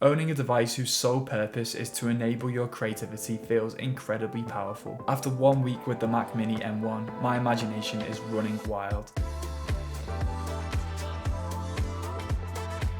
Owning a device whose sole purpose is to enable your creativity feels incredibly powerful. After 1 week with the Mac Mini M1, my imagination is running wild.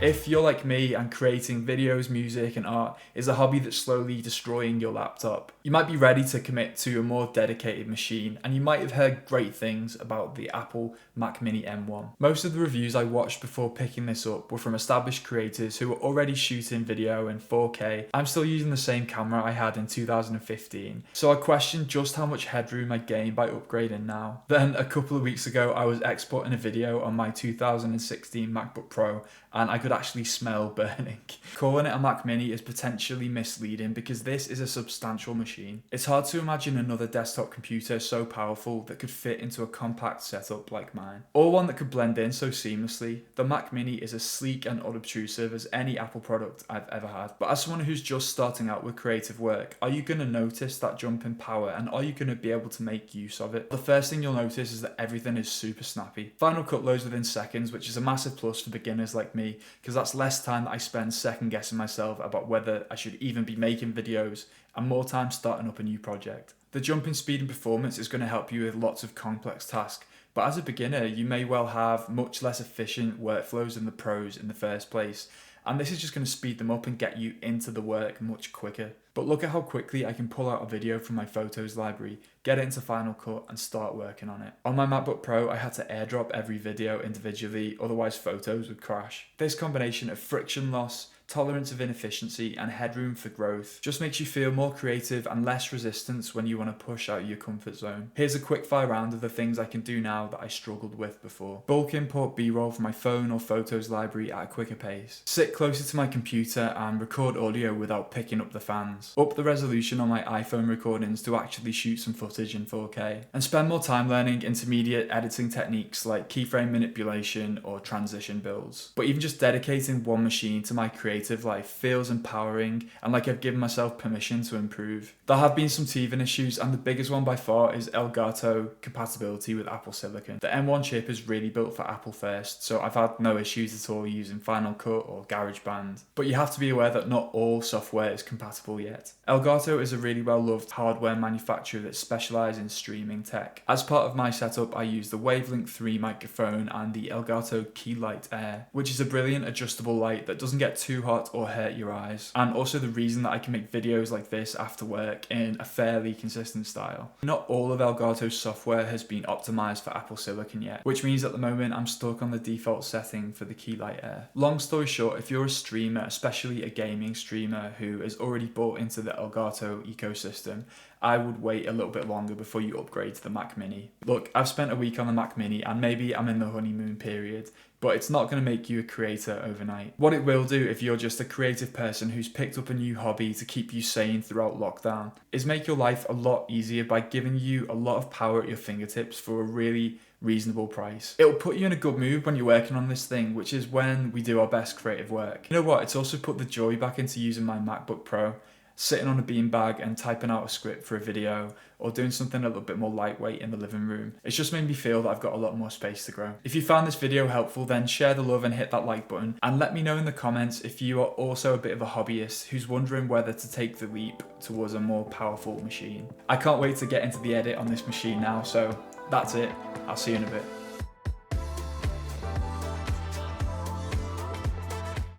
If you're like me and creating videos, music and art is a hobby that's slowly destroying your laptop, you might be ready to commit to a more dedicated machine, and you might have heard great things about the Apple Mac Mini M1. Most of the reviews I watched before picking this up were from established creators who were already shooting video in 4K. I'm still using the same camera I had in 2015, so I questioned just how much headroom I'd gain by upgrading now. Then a couple of weeks ago I was exporting a video on my 2016 MacBook Pro and I could actually smell burning. Calling it a Mac Mini is potentially misleading because this is a substantial machine. It's hard to imagine another desktop computer so powerful that could fit into a compact setup like mine. Or one that could blend in so seamlessly. The Mac Mini is as sleek and unobtrusive as any Apple product I've ever had. But as someone who's just starting out with creative work, are you going to notice that jump in power and are you going to be able to make use of it? The first thing you'll notice is that everything is super snappy. Final Cut loads within seconds, which is a massive plus for beginners like me, because that's less time that I spend second guessing myself about whether I should even be making videos and more time starting up a new project. The jump in speed and performance is going to help you with lots of complex tasks, but as a beginner you may well have much less efficient workflows than the pros in the first place, and this is just going to speed them up and get you into the work much quicker. But look at how quickly I can pull out a video from my photos library, get it into Final Cut and start working on it. On my MacBook Pro, I had to airdrop every video individually, otherwise photos would crash. This combination of friction loss, tolerance of inefficiency and headroom for growth just makes you feel more creative and less resistance when you want to push out your comfort zone. Here's a quick fire round of the things I can do now that I struggled with before. Bulk import B-roll from my phone or photos library at a quicker pace. Sit closer to my computer and record audio without picking up the fans. Up the resolution on my iPhone recordings to actually shoot some footage in 4K. And spend more time learning intermediate editing techniques like keyframe manipulation or transition builds. But even just dedicating one machine to my creative life feels empowering and like I've given myself permission to improve. There have been some teething issues and the biggest one by far is Elgato compatibility with Apple Silicon. The M1 chip is really built for Apple first, so I've had no issues at all using Final Cut or GarageBand. But you have to be aware that not all software is compatible yet. Elgato is a really well loved hardware manufacturer that specialises in streaming tech. As part of my setup I use the Wavelength 3 microphone and the Elgato Key Light Air, which is a brilliant adjustable light that doesn't get too hot or hurt your eyes, and also the reason that I can make videos like this after work in a fairly consistent style. Not all of Elgato's software has been optimized for Apple Silicon yet, which means at the moment I'm stuck on the default setting for the Key Light Air. Long story short, if you're a streamer, especially a gaming streamer who has already bought into the Elgato ecosystem, I would wait a little bit longer before you upgrade to the Mac Mini. Look, I've spent a week on the Mac Mini and maybe I'm in the honeymoon period, but it's not going to make you a creator overnight. What it will do if you're just a creative person who's picked up a new hobby to keep you sane throughout lockdown is make your life a lot easier by giving you a lot of power at your fingertips for a really reasonable price. It'll put you in a good mood when you're working on this thing, which is when we do our best creative work. You know what? It's also put the joy back into using my MacBook Pro, sitting on a beanbag and typing out a script for a video, or doing something a little bit more lightweight in the living room. It's just made me feel that I've got a lot more space to grow. If you found this video helpful, then share the love and hit that like button, and let me know in the comments if you are also a bit of a hobbyist who's wondering whether to take the leap towards a more powerful machine. I can't wait to get into the edit on this machine now, so that's it. I'll see you in a bit.